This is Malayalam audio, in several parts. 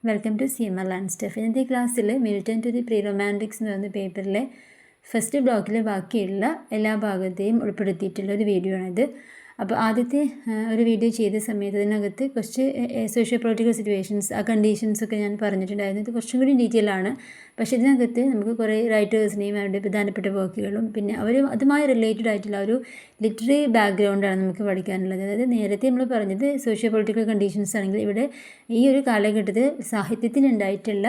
Welcome to CMR and stuff. ഇന്നത്തെ ക്ലാസ്സിൽ Milton to the pre Romantics എന്ന് പറയുന്ന പേപ്പറിലെ ഫസ്റ്റ് ബ്ലോക്കിലെ ബാക്കിയുള്ള എല്ലാ ഭാഗത്തെയും ഉൾപ്പെടുത്തിയിട്ടുള്ള ഒരു വീഡിയോ ആണിത്. അപ്പോൾ ആദ്യത്തെ ഒരു വീഡിയോ ചെയ്ത സമയത്ത് അതിനകത്ത് കുറച്ച് സോഷ്യോ പൊളിറ്റിക്കൽ സിറ്റുവേഷൻസ്, ആ കണ്ടീഷൻസൊക്കെ ഞാൻ പറഞ്ഞിട്ടുണ്ടായിരുന്നു. ഇത് കുറച്ചും കൂടി ഡീറ്റെയിൽ ആണ്. പക്ഷേ ഇതിനകത്ത് നമുക്ക് കുറേ റൈറ്റേഴ്സിനെയും അവരുടെ പ്രധാനപ്പെട്ട വർക്കുകളും പിന്നെ അതുമായി റിലേറ്റഡ് ആയിട്ടുള്ള ഒരു ലിറ്റററി ബാക്ക്ഗ്രൗണ്ടാണ് നമുക്ക് പഠിക്കാനുള്ളത്. അതായത് നേരത്തെ നമ്മൾ പറഞ്ഞത് സോഷ്യോ പൊളിറ്റിക്കൽ കണ്ടീഷൻസ് ആണെങ്കിൽ ഇവിടെ ഈ ഒരു കാലഘട്ടത്തിൽ സാഹിത്യത്തിനുണ്ടായിട്ടുള്ള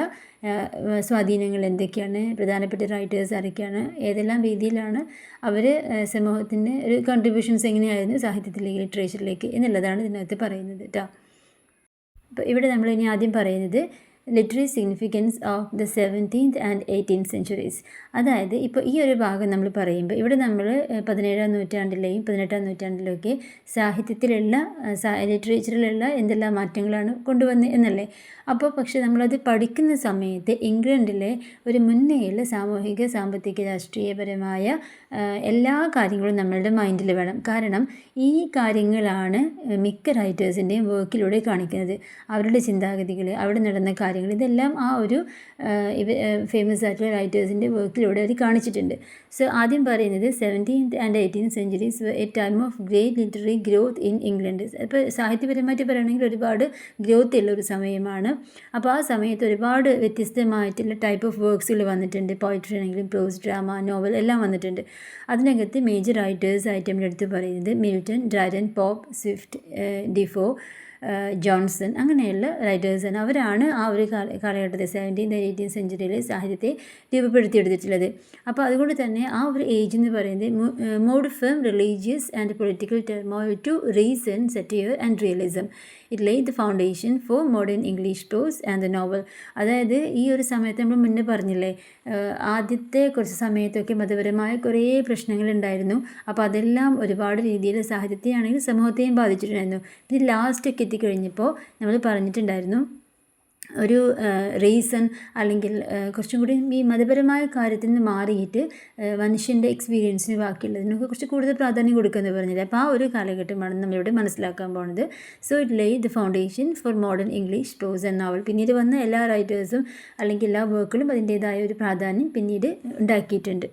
സ്വാധീനങ്ങൾ എന്തൊക്കെയാണ്, പ്രധാനപ്പെട്ട റൈറ്റേഴ്സ് ആരൊക്കെയാണ്, ഏതെല്ലാം രീതിയിലാണ് അവർ സമൂഹത്തിൻ്റെ ഒരു കോൺട്രിബ്യൂഷൻസ് എങ്ങനെയായിരുന്നു സാഹിത്യത്തിലേക്ക്, ലിറ്ററേച്ചറിലേക്ക് എന്നുള്ളതാണ് ഇതിനകത്ത് പറയുന്നത് കേട്ടോ. അപ്പോൾ ഇവിടെ നമ്മൾ ഇനി ആദ്യം പറയുന്നത് literary significance of the 17th and 18th centuries. അതായത് ഇപ്പോൾ ഈ ഒരു ഭാഗം നമ്മൾ പറയുമ്പോൾ ഇവിടെ നമ്മൾ 17ാം നൂറ്റാണ്ടിലെയും 18ാം നൂറ്റാണ്ടിലൊക്കെ സാഹിത്യത്തിലുള്ള ലിറ്ററേച്ചറിലുള്ള എന്തെല്ലാം മാറ്റങ്ങളാണ് കൊണ്ടുവന്നത് എന്നല്ലേ. അപ്പോൾ പക്ഷേ നമ്മളത് പഠിക്കുന്ന സമയത്ത് ഇംഗ്ലണ്ടിലെ ഒരു മുൻനിരയിലെ സാമൂഹിക, സാമ്പത്തിക, രാഷ്ട്രീയപരമായ എല്ലാ കാര്യങ്ങളും നമ്മളുടെ മൈൻഡിൽ വേണം. കാരണം ഈ കാര്യങ്ങളാണ് മിക്ക റൈറ്റേഴ്സിൻ്റെയും വർക്കിലൂടെ കാണിക്കുന്നത്. അവരുടെ ചിന്താഗതികൾ, അവിടെ നടന്ന കാര്യങ്ങൾ, ഇതെല്ലാം ആ ഒരു ഫേമസ് ആയിട്ടുള്ള റൈറ്റേഴ്സിൻ്റെ വർക്കിലൂടെ അവർ കാണിച്ചിട്ടുണ്ട്. സോ ആദ്യം പറയുന്നത് 17th and 18th centuries were a time of great literary growth in England. ഇപ്പോൾ സാഹിത്യപരമായിട്ട് പറയുകയാണെങ്കിൽ ഒരുപാട് ഗ്രോത്ത് ഉള്ള ഒരു സമയമാണ്. അപ്പോൾ ആ സമയത്ത് ഒരുപാട് വ്യത്യസ്തമായിട്ടുള്ള ടൈപ്പ് ഓഫ് വർക്ക്സുകൾ വന്നിട്ടുണ്ട്. പോയിട്രി ആണെങ്കിലും പ്രോസ്, ഡ്രാമ, നോവൽ എല്ലാം വന്നിട്ടുണ്ട്. അതിനകത്ത് മേജർ റൈറ്റേഴ്സ് ആയിട്ട് നമ്മൾ എടുത്ത് പറയുന്നത് Milton, Dryden, pop, Swift, ഡിഫോ, Johnson അങ്ങനെയുള്ള റൈറ്റേഴ്സാണ്. അവരാണ് ആ ഒരു കാലഘട്ടത്തിൽ 17th and 18th centuryയിൽ സാഹിത്യത്തെ രൂപപ്പെടുത്തിയെടുത്തിട്ടുള്ളത്. അപ്പോൾ അതുകൊണ്ട് തന്നെ ആ ഒരു ഏജ് എന്ന് പറയുന്നത് moved from religious and political turmoil to reason, satire and realism. It laid the foundation for modern English prose and the novel. അതായത് ഈ ഒരു സമയത്ത് നമ്മൾ മുന്നേ പറഞ്ഞില്ലേ, ആദ്യത്തെ കുറച്ച് സമയത്തൊക്കെ മതപരമായ കുറേ പ്രശ്നങ്ങളുണ്ടായിരുന്നു. അപ്പോൾ അതെല്ലാം ഒരുപാട് രീതിയിൽ സാഹിത്യത്തെയാണെങ്കിലും സമൂഹത്തെയും ബാധിച്ചിട്ടുണ്ടായിരുന്നു. ഇത് ലാസ്റ്റൊക്കെ എത്തിക്കഴിഞ്ഞപ്പോൾ നമ്മൾ പറഞ്ഞിട്ടുണ്ടായിരുന്നു ഒരു റീസൺ അല്ലെങ്കിൽ കുറച്ചും കൂടി ഈ മതപരമായ കാര്യത്തിൽ നിന്ന് മാറിയിട്ട് മനുഷ്യൻ്റെ എക്സ്പീരിയൻസിന് ബാക്കിയുള്ളതിനൊക്കെ കുറച്ച് കൂടുതൽ പ്രാധാന്യം കൊടുക്കുമെന്ന് പറഞ്ഞത്. അപ്പോൾ ആ ഒരു കാലഘട്ടമാണ് നമ്മളിവിടെ മനസ്സിലാക്കാൻ പോകുന്നത്. So it laid the foundation for modern English prose and novel. പിന്നീട് വന്ന എല്ലാ റൈറ്റേഴ്സും അല്ലെങ്കിൽ എല്ലാ വർക്കുകളും അതിൻ്റേതായ ഒരു പ്രാധാന്യം പിന്നീട് ഉണ്ടാക്കിയിട്ടുണ്ട്.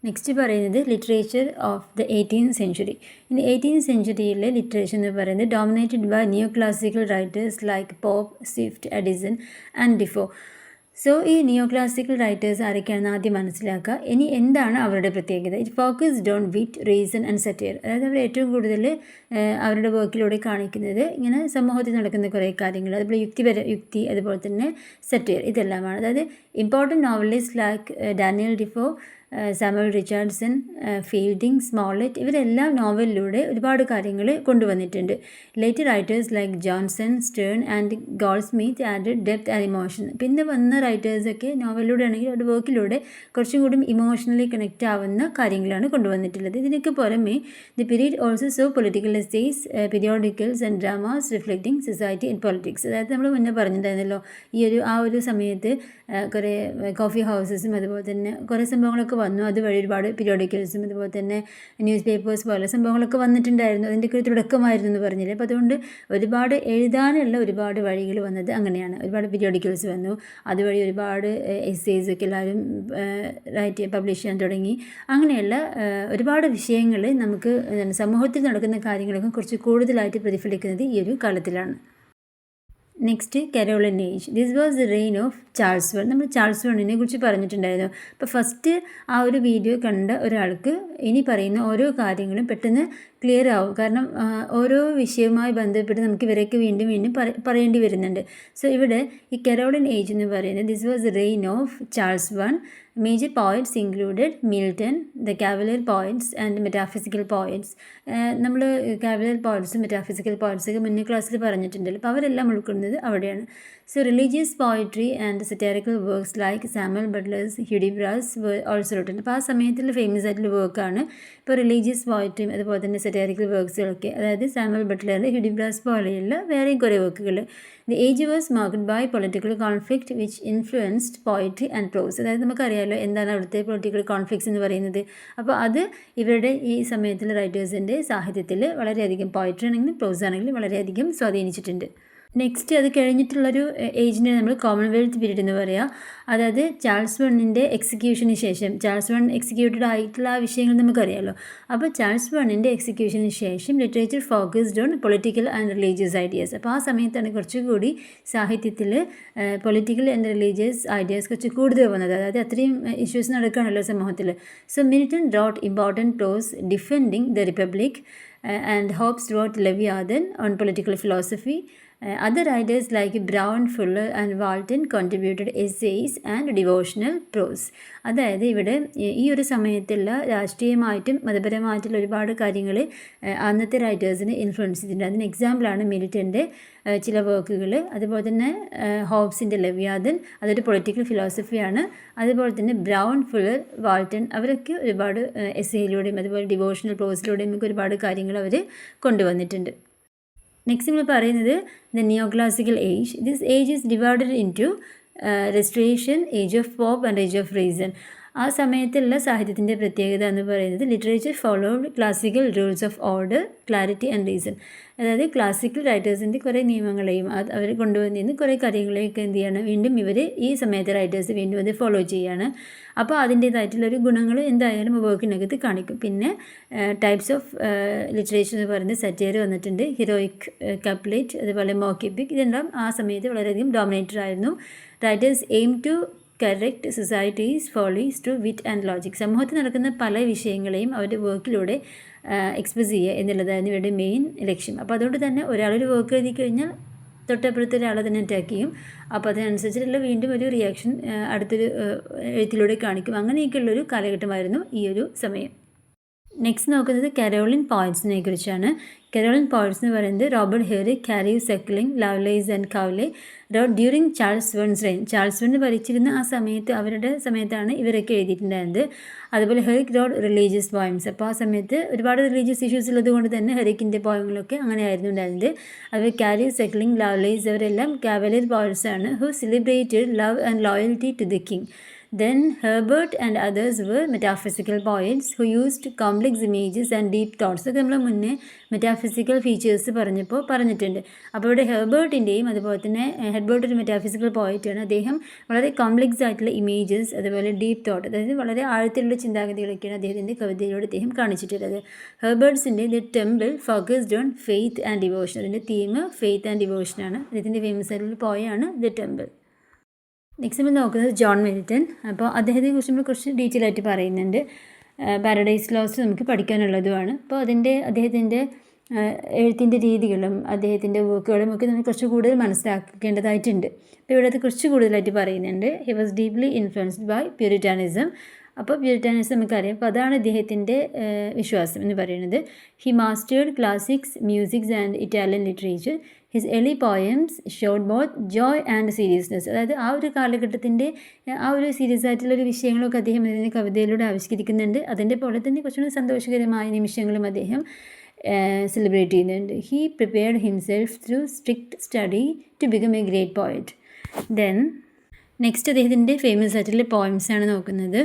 നെക്സ്റ്റ് പറയുന്നത് literature of the 18th century. ഇനി 18th സെഞ്ച്വറിയിലെ ലിറ്ററേച്ചർ എന്ന് പറയുന്നത് dominated by neoclassical writers like Pope, Swift, Addison and Defoe. So ഈ നിയോ ക്ലാസിക്കൽ റൈറ്റേഴ്സ് ആരൊക്കെയാണെന്ന് ആദ്യം മനസ്സിലാക്കുക. ഇനി എന്താണ് അവരുടെ പ്രത്യേകത? ഇറ്റ് ഫോക്കസ്ഡ് ഓൺ വിറ്റ്, റീസൺ ആൻഡ് സറ്റയർ. അതായത് അവർ ഏറ്റവും കൂടുതൽ അവരുടെ വർക്കിലൂടെ കാണിക്കുന്നത് ഇങ്ങനെ സമൂഹത്തിൽ നടക്കുന്ന കുറേ കാര്യങ്ങൾ, അതുപോലെ യുക്തി, അതുപോലെ തന്നെ സറ്റയർ, ഇതെല്ലാമാണ്. അതായത് important novelist like Daniel Defoe, Samuel Richardson, Fielding, Smollett, ഇവരെല്ലാം നോവലിലൂടെ ഒരുപാട് കാര്യങ്ങൾ കൊണ്ടുവന്നിട്ടുണ്ട്. Later writers like Johnson, Sterne and Goldsmith added depth and emotion. പിന്നെ വന്ന റൈറ്റേഴ്സൊക്കെ നോവലിലൂടെ ആണെങ്കിൽ അവരുടെ വർക്കിലൂടെ കുറച്ചും കൂടി ഇമോഷണലി കണക്റ്റ് ആവുന്ന കാര്യങ്ങളാണ് കൊണ്ടുവന്നിട്ടുള്ളത്. ഇതിനൊക്കെ പുറമേ the period also so political essays, periodicals and dramas reflecting society and politics. അതായത് നമ്മൾ മുന്നേ പറഞ്ഞിട്ടുണ്ടായിരുന്നല്ലോ ആ ഒരു സമയത്ത് കുറേ കോഫി ഹൗസസും അതുപോലെ തന്നെ കുറേ സംഭവങ്ങളൊക്കെ വന്നു. അതുവഴി ഒരുപാട് പീരിയോഡിക്കൽസും അതുപോലെ തന്നെ ന്യൂസ് പേപ്പേഴ്സ് പോലെ സംഭവങ്ങളൊക്കെ വന്നിട്ടുണ്ടായിരുന്നു. അതിൻ്റെയൊക്കെ ഒരു തുടക്കമായിരുന്നു എന്ന് പറഞ്ഞില്ലേ. അപ്പോൾ അതുകൊണ്ട് ഒരുപാട് എഴുതാനുള്ള ഒരുപാട് വഴികൾ വന്നത് അങ്ങനെയാണ്. ഒരുപാട് പീരിയോഡിക്കൽസ് വന്നു, അതുവഴി ഒരുപാട് എസ്സേസൊക്കെ എല്ലാവരും പബ്ലിഷ് ചെയ്യാൻ തുടങ്ങി. അങ്ങനെയുള്ള ഒരുപാട് വിഷയങ്ങൾ നമുക്ക് സമൂഹത്തിൽ നടക്കുന്ന കാര്യങ്ങളൊക്കെ കുറച്ച് കൂടുതലായിട്ട് പ്രതിഫലിക്കുന്നത് ഈ ഒരു കാലത്തിലാണ്. Next Caroline age. This was the reign of Charles one. നമ്മൾ ചാൾസ് വണ്ണിനെ കുറിച്ച് പറഞ്ഞിട്ടുണ്ടായിരുന്നു. അപ്പോൾ ഫസ്റ്റ് ആ ഒരു വീഡിയോ കണ്ട ഒരാൾക്ക് ഇനി പറയുന്ന ഓരോ കാര്യങ്ങളും പെട്ടെന്ന് ക്ലിയർ ആവും. കാരണം ഓരോ വിഷയവുമായി ബന്ധപ്പെട്ട് നമുക്ക് ഇവരൊക്കെ വീണ്ടും വീണ്ടും പറയേണ്ടി വരുന്നുണ്ട്. സോ ഇവിടെ ഈ കരോളിൻ ഏജ് എന്ന് പറയുന്നത് this was the reign of Charles one. Major poets included Milton, the cavalier poets and metaphysical poets. നമ്മൾ കാവലർ പോയിറ്റ്സും മെറ്റാഫിസിക്കൽ പോയിറ്റ്സൊക്കെ മുന്നേ ക്ലാസ്സിൽ പറഞ്ഞിട്ടുണ്ടല്ലോ. അപ്പോൾ അവരെല്ലാം ഉൾക്കൊള്ളുന്നത് അവിടെയാണ്. So religious poetry and satirical works like Samuel Butler's, Hudibras also written. അപ്പോൾ ആ സമയത്തുള്ള ഫേമസ് ആയിട്ടുള്ള വർക്കാണ് ഇപ്പോൾ റിലീജിയസ് പോയിട്രിയും അതുപോലെ തന്നെ സറ്റാരിക്കൽ വർക്ക്സുകളൊക്കെ. അതായത് സാമുവൽ ബട്ട്ലർ, ഹ്യൂഡിബ്രാസ് പോലെയുള്ള വേറെയും കുറേ വർക്കുകൾ. The age was marked by political conflict which influenced poetry and prose. അതായത് നമുക്കറിയാമല്ലോ എന്താണ് അവിടുത്തെ പൊളിറ്റിക്കൽ കോൺഫ്ലിക്ട്സ് എന്ന് പറയുന്നത്. അപ്പോൾ അത് ഇവരുടെ ഈ സമയത്തുള്ള റൈറ്റേഴ്സിൻ്റെ സാഹിത്യത്തിൽ വളരെയധികം, പോയിട്രി ആണെങ്കിലും പ്രോസ് ആണെങ്കിലും വളരെയധികം സ്വാധീനിച്ചിട്ടുണ്ട്. നെക്സ്റ്റ് അത് കഴിഞ്ഞിട്ടുള്ളൊരു ഏജിനെ നമ്മൾ കോമൺവെൽത്ത് പീരീഡ് എന്ന് പറയുക. അതായത് ചാൾസ് വണ്ണിൻ്റെ എക്സിക്യൂഷന് ശേഷം, ചാൾസ് വൺ എക്സിക്യൂട്ടഡ് ആയിട്ടുള്ള ആ വിഷയങ്ങൾ നമുക്കറിയാമല്ലോ. അപ്പോൾ ചാൾസ് വണ്ണിൻ്റെ എക്സിക്യൂഷന് ശേഷം literature focused on political and religious ideas. അപ്പോൾ ആ സമയത്താണ് കുറച്ചുകൂടി സാഹിത്യത്തിൽ പൊളിറ്റിക്കൽ ആൻഡ് റിലീജിയസ് ഐഡിയാസ് കുറച്ച് കൂടുതൽ വന്നത്. അതായത് അത്രയും ഇഷ്യൂസ് നടക്കുകയാണല്ലോ സമൂഹത്തിൽ. So Milton wrote important prose defending the republic and Hobbes wrote Leviathan on political philosophy. Other writers like Brown, Fuller and Walton contributed essays and devotional prose. അതായത് ഇവിടെ ഈ ഒരു സമയത്തുള്ള രാഷ്ട്രീയമായിട്ടും മതപരമായിട്ടുള്ള ഒരുപാട് കാര്യങ്ങൾ അന്നത്തെ റൈറ്റേഴ്സിനെ ഇൻഫ്ലുവൻസ് ചെയ്തിട്ടുണ്ട്. അതിന് എക്സാമ്പിളാണ് മിൽട്ടൻ്റെ ചില വർക്കുകൾ, അതുപോലെ തന്നെ ഹോബ്സിൻ്റെ ലെവിയാഥൻ, അതൊരു പൊളിറ്റിക്കൽ ഫിലോസഫിയാണ്. അതുപോലെ തന്നെ ബ്രൗൺ, ഫുള്ളർ, വാൾട്ടൺ, അവരൊക്കെ ഒരുപാട് എസ്സേയിലൂടെയും അതുപോലെ ഡിവോഷണൽ പ്രോസിലൂടെയും ഒക്കെ ഒരുപാട് കാര്യങ്ങൾ അവർ കൊണ്ടുവന്നിട്ടുണ്ട്. നെക്സ്റ്റ് നമ്മൾ പറയുന്നത് the neoclassical age. This age is divided into restoration, age of Pope and age of reason. ആ സമയത്തുള്ള സാഹിത്യത്തിൻ്റെ പ്രത്യേകത എന്ന് പറയുന്നത് literature followed classical rules of order, clarity and reason. അതായത് ക്ലാസിക്കൽ റൈറ്റേഴ്സിൻ്റെ കുറേ നിയമങ്ങളെയും അവർ കൊണ്ടുവന്നിരുന്ന കുറേ കാര്യങ്ങളെയൊക്കെ എന്ത് ചെയ്യാണ്, വീണ്ടും ഇവർ ഈ സമയത്തെ റൈറ്റേഴ്സ് വീണ്ടും അത് ഫോളോ ചെയ്യുകയാണ്. അപ്പോൾ അതിൻ്റേതായിട്ടുള്ളൊരു ഗുണങ്ങൾ എന്തായാലും വർക്കിനകത്ത് കാണിക്കും. പിന്നെ ടൈപ്സ് ഓഫ് ലിറ്ററേച്ചർ എന്ന് പറയുന്നത് സറ്റയർ വന്നിട്ടുണ്ട്, ഹീറോയിക് കപ്ലേറ്റ്, അതുപോലെ മോക്കിപ്പിക്, ഇതെല്ലാം ആ സമയത്ത് വളരെയധികം ഡോമിനേറ്റഡ് ആയിരുന്നു. Writers aim to correct society's follies to wit and logic. സമൂഹത്തിൽ നടക്കുന്ന പല വിഷയങ്ങളെയും അവരുടെ വർക്കിലൂടെ എക്സ്പ്രസ് ചെയ്യുക എന്നുള്ളതായിരുന്നു ഇവരുടെ മെയിൻ ലക്ഷ്യം. അപ്പോൾ അതുകൊണ്ട് തന്നെ ഒരാളൊരു വർക്ക് എഴുതി കഴിഞ്ഞാൽ തൊട്ടപ്പുറത്തെ ഒരാളെ തന്നെ അറ്റാക്ക് ചെയ്യും. അപ്പോൾ അതിനനുസരിച്ചിട്ടുള്ള വീണ്ടും ഒരു റിയാക്ഷൻ അടുത്തൊരു എഴുത്തിലൂടെ കാണിക്കും. അങ്ങനെയൊക്കെയുള്ളൊരു കാലഘട്ടമായിരുന്നു ഈ ഒരു സമയം. നെക്സ്റ്റ് നോക്കുന്നത് കരോളിൻ പോയിൻറ്റ്സിനെ കുറിച്ചാണ്. കരോളിൻ പോയിൻറ്റ്സ് എന്ന് പറയുന്നത് Robert Herrick, Carew Suckling, Lovelace and Cowley wrote during Charles one's reign. Charles one ഭരിച്ചിരുന്ന ആ സമയത്ത്, അവരുടെ സമയത്താണ് ഇവരൊക്കെ എഴുതിയിട്ടുണ്ടായിരുന്നത്. അതുപോലെ ഹെറിക് റോട്ട് റിലീജിയസ് പോയംസ്. അപ്പോൾ ആ സമയത്ത് ഒരുപാട് റിലീജിയസ് ഇഷ്യൂസ് ഉള്ളത് കൊണ്ട് തന്നെ ഹെറിക്കിൻ്റെ പോയങ്ങളൊക്കെ അങ്ങനെയായിരുന്നു ഉണ്ടായിരുന്നത്. അതുപോലെ കാരി സെക്ലിംഗ്, ലവ്ലേസ്, അവരെല്ലാം കാവലർ പോയറ്റ്സ് ആണ് who celebrated love and loyalty to the king. Then Herbert and others were metaphysical poets who used complex images and deep thoughts. ഇതൊക്കെ നമ്മൾ മുന്നേ മെറ്റാഫിസിക്കൽ ഫീച്ചേഴ്സ് പറഞ്ഞിട്ടുണ്ട്. അപ്പോൾ ഇവിടെ ഹെർബർട്ടിൻ്റെയും അതുപോലെ തന്നെ ഹെർബർട്ട് ഒരു മെറ്റാഫിസിക്കൽ പോയറ്റാണ്. അദ്ദേഹം വളരെ കോംപ്ലക്സ് ആയിട്ടുള്ള ഇമേജസ് അതുപോലെ ഡീപ്പ് തോട്ട്, അതായത് വളരെ ആഴത്തിലുള്ള ചിന്താഗതികളൊക്കെയാണ് അദ്ദേഹത്തിൻ്റെ കവിതയിലൂടെ അദ്ദേഹം കാണിച്ചിട്ടുള്ളത്. ഹെർബർട്ട്സിൻ്റെ the temple focused on faith and devotion. അതിൻ്റെ തീം ഫെയ്ത്ത് ആൻഡ് ഡിവോഷനാണ്. അദ്ദേഹത്തിൻ്റെ ഫേമസ് ആയിട്ടുള്ള പോയാണ് ദി ടെമ്പിൾ. നെക്സ്റ്റ് നമ്മൾ നോക്കുന്നത് ജോൺ മിൽട്ടൺ. അപ്പോൾ അദ്ദേഹത്തെക്കുറിച്ച് നമ്മൾ കുറച്ച് ഡീറ്റെയിൽ ആയിട്ട് പറയുന്നുണ്ട്. പാരഡൈസ് ലോസ്റ്റ് നമുക്ക് പഠിക്കാനുള്ളതുമാണ്. അപ്പോൾ അദ്ദേഹത്തിൻ്റെ എഴുത്തിൻ്റെ രീതികളും അദ്ദേഹത്തിൻ്റെ വർക്കുകളും ഒക്കെ നമുക്ക് കുറച്ച് കൂടുതൽ മനസ്സിലാക്കേണ്ടതായിട്ടുണ്ട്. അപ്പോൾ ഇവിടെ അത് കുറച്ച് കൂടുതലായിട്ട് പറയുന്നുണ്ട്. He was deeply influenced by Puritanism. അപ്പോൾ പ്യൂരിറ്റാനിസം നമുക്കറിയാം. അപ്പോൾ അതാണ് അദ്ദേഹത്തിൻ്റെ വിശ്വാസം എന്ന് പറയുന്നത്. He mastered classics, musics and Italian literature. His early poems showed both joy and seriousness. അതായത് ആ ഒരു കാലഘട്ടത്തിൻ്റെ ആ ഒരു സീരിയസ് ആയിട്ടുള്ളൊരു വിഷയങ്ങളൊക്കെ അദ്ദേഹം ഇതിൻ്റെ കവിതയിലൂടെ ആവിഷ്കരിക്കുന്നുണ്ട്. അതിൻ്റെ പോലെ തന്നെ കുറച്ചുകൂടി സന്തോഷകരമായ നിമിഷങ്ങളും അദ്ദേഹം സെലിബ്രേറ്റ് ചെയ്യുന്നുണ്ട്. He prepared himself through strict study to become a great poet. Then next അദ്ദേഹത്തിൻ്റെ ഫേമസ് ആയിട്ടുള്ള പോയംസാണ് നോക്കുന്നത്.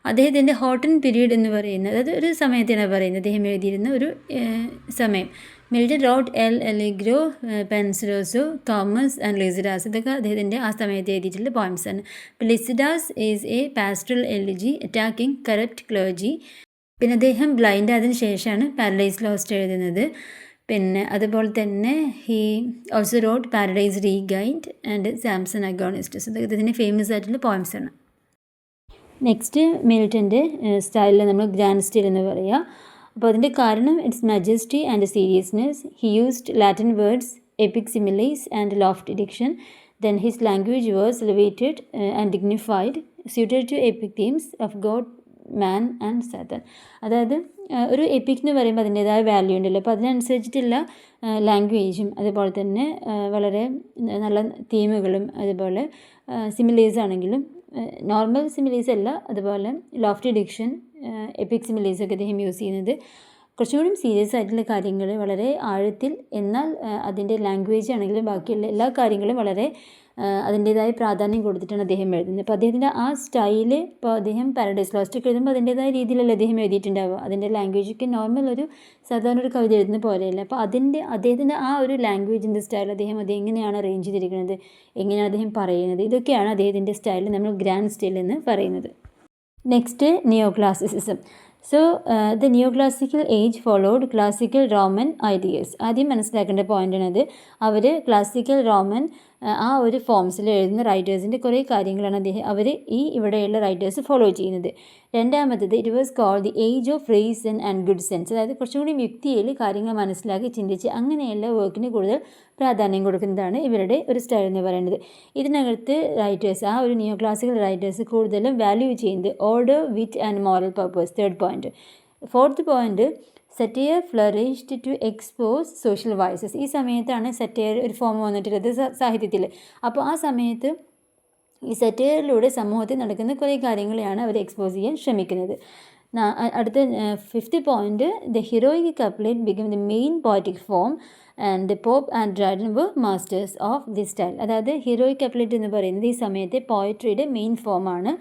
അദ്ദേഹത്തിൻ്റെ ഹോട്ടൺ പീരീഡ് എന്ന് പറയുന്നത്, അതായത് ഒരു സമയത്താണ് പറയുന്നത്, അദ്ദേഹം എഴുതിയിരുന്ന ഒരു സമയം. Milton wrote L Allegro, Penseroso, Thomas and Lycidas. ഇതൊക്കെ അദ്ദേഹത്തിൻ്റെ ആ സമയത്ത് എഴുതിയിട്ടുള്ള പോയംസാണ്. ഇപ്പോൾ Lycidas is a pastoral elegy attacking corrupt clergy. പിന്നെ അദ്ദേഹം ബ്ലൈൻഡ് ആയതിനു ശേഷമാണ് പാരഡൈസ് ലോസ്റ്റ് എഴുതുന്നത്. പിന്നെ അതുപോലെ തന്നെ he also wrote Paradise Regained and Samson Agonistes. ഇതൊക്കെ ഇതിൻ്റെ ഫേമസ് ആയിട്ടുള്ള പോയംസാണ്. നെക്സ്റ്റ് മിൽട്ടൻ്റെ സ്റ്റൈലിൽ നമ്മൾ ഗ്രാൻഡ് സ്റ്റൈൽ എന്ന് പറയുക. അപ്പോൾ അതിൻ്റെ കാരണം its majesty and seriousness. He used Latin words, epic similes and lofty diction. Then his language was elevated and dignified, suited to epic themes of God, man and Satan. അതായത് ഒരു എപ്പിക് എന്ന് പറയുമ്പോൾ അതിൻ്റേതായ വാല്യൂ ഉണ്ടല്ലോ. അപ്പോൾ അതിനനുസരിച്ചിട്ടുള്ള ലാംഗ്വേജും അതുപോലെ തന്നെ വളരെ നല്ല തീമുകളും അതുപോലെ സിമിലീസ് ആണെങ്കിലും നോർമൽ സിമിലീസ് അല്ല, അതുപോലെ ലോഫ്റ്റി ഡിക്ഷൻ, എപ്പിക് സിമിലീസ് ഒക്കെ അദ്ദേഹം യൂസ് ചെയ്യുന്നത്. കുറച്ചുകൂടി സീരിയസ് ആയിട്ടുള്ള കാര്യങ്ങൾ വളരെ ആഴത്തിൽ, എന്നാൽ അതിൻ്റെ ലാംഗ്വേജ് ആണെങ്കിലും ബാക്കിയുള്ള എല്ലാ കാര്യങ്ങളും വളരെ അതിൻ്റേതായ പ്രാധാന്യം കൊടുത്തിട്ടാണ് അദ്ദേഹം എഴുതുന്നത്. അപ്പോൾ അദ്ദേഹത്തിൻ്റെ ആ സ്റ്റൈല്, ഇപ്പോൾ അദ്ദേഹം പാരഡൈസ് ലോസ്റ്റ് ഒക്കെ എഴുതുമ്പോൾ അതിൻ്റേതായ രീതിയിലല്ല അദ്ദേഹം എഴുതിയിട്ടുണ്ടാവുക. അതിൻ്റെ ലാംഗ്വേജൊക്കെ നോർമൽ ഒരു സാധാരണ ഒരു കവിത എഴുതുന്ന പോലെയല്ല. അപ്പോൾ അദ്ദേഹത്തിൻ്റെ ആ ഒരു ലാംഗ്വേജിൻ്റെ സ്റ്റൈൽ, അദ്ദേഹം അത് എങ്ങനെയാണ് അറേഞ്ച് ചെയ്തിരിക്കുന്നത്, എങ്ങനെയാണ് അദ്ദേഹം പറയുന്നത്, ഇതൊക്കെയാണ് അദ്ദേഹത്തിൻ്റെ സ്റ്റൈൽ നമ്മൾ ഗ്രാൻഡ് സ്റ്റൈൽ എന്ന് പറയുന്നത്. Next neo classicism. So the neoclassical age followed classical Roman ideals. ആദ്യം മനസ്സിലാക്കേണ്ട പോയിൻ്റാണത്. അവർ ക്ലാസിക്കൽ റോമൻ ആ ഒരു ഫോംസിൽ എഴുതുന്ന റൈറ്റേഴ്സിൻ്റെ കുറേ കാര്യങ്ങളാണ് അവർ ഇവിടെയുള്ള റൈറ്റേഴ്സ് ഫോളോ ചെയ്യുന്നത്. രണ്ടാമത്തത് it was called the age of reason and good sense. അതായത് കുറച്ചും കൂടി യുക്തിയിൽ കാര്യങ്ങൾ മനസ്സിലാക്കി ചിന്തിച്ച് അങ്ങനെയുള്ള വർക്കിന് കൂടുതൽ പ്രാധാന്യം കൊടുക്കുന്നതാണ് ഇവരുടെ ഒരു സ്റ്റൈൽ എന്ന് പറയുന്നത്. ഇതിനകത്ത് റൈറ്റേഴ്സ്, ആ ഒരു നിയോ ക്ലാസിക്കൽ റൈറ്റേഴ്സ് കൂടുതലും വാല്യൂ ചെയ്യുന്നത് order, wit and moral purpose. Third point. Fourth point, satire flourished to expose social vices. ഈ സമയത്താണ് സറ്റയർ ഒരു ഫോം വന്നിട്ടുള്ളത് സാഹിത്യത്തിൽ. അപ്പോൾ ആ സമയത്ത് ഈ സറ്റയറിലൂടെ സമൂഹത്തിൽ നടക്കുന്ന കുറേ കാര്യങ്ങളെയാണ് അവർ എക്സ്പോസ് ചെയ്യാൻ ശ്രമിക്കുന്നത്. അടുത്ത fifth point, the heroic couplet become the main poetic form and the Pope and Dryden were masters of the style. അതായത് ഹീറോയിക് കപ്ലേറ്റ് എന്ന് പറയുന്നത് ഈ സമയത്തെ പോയട്രിയുടെ മെയിൻ ഫോമാണ്.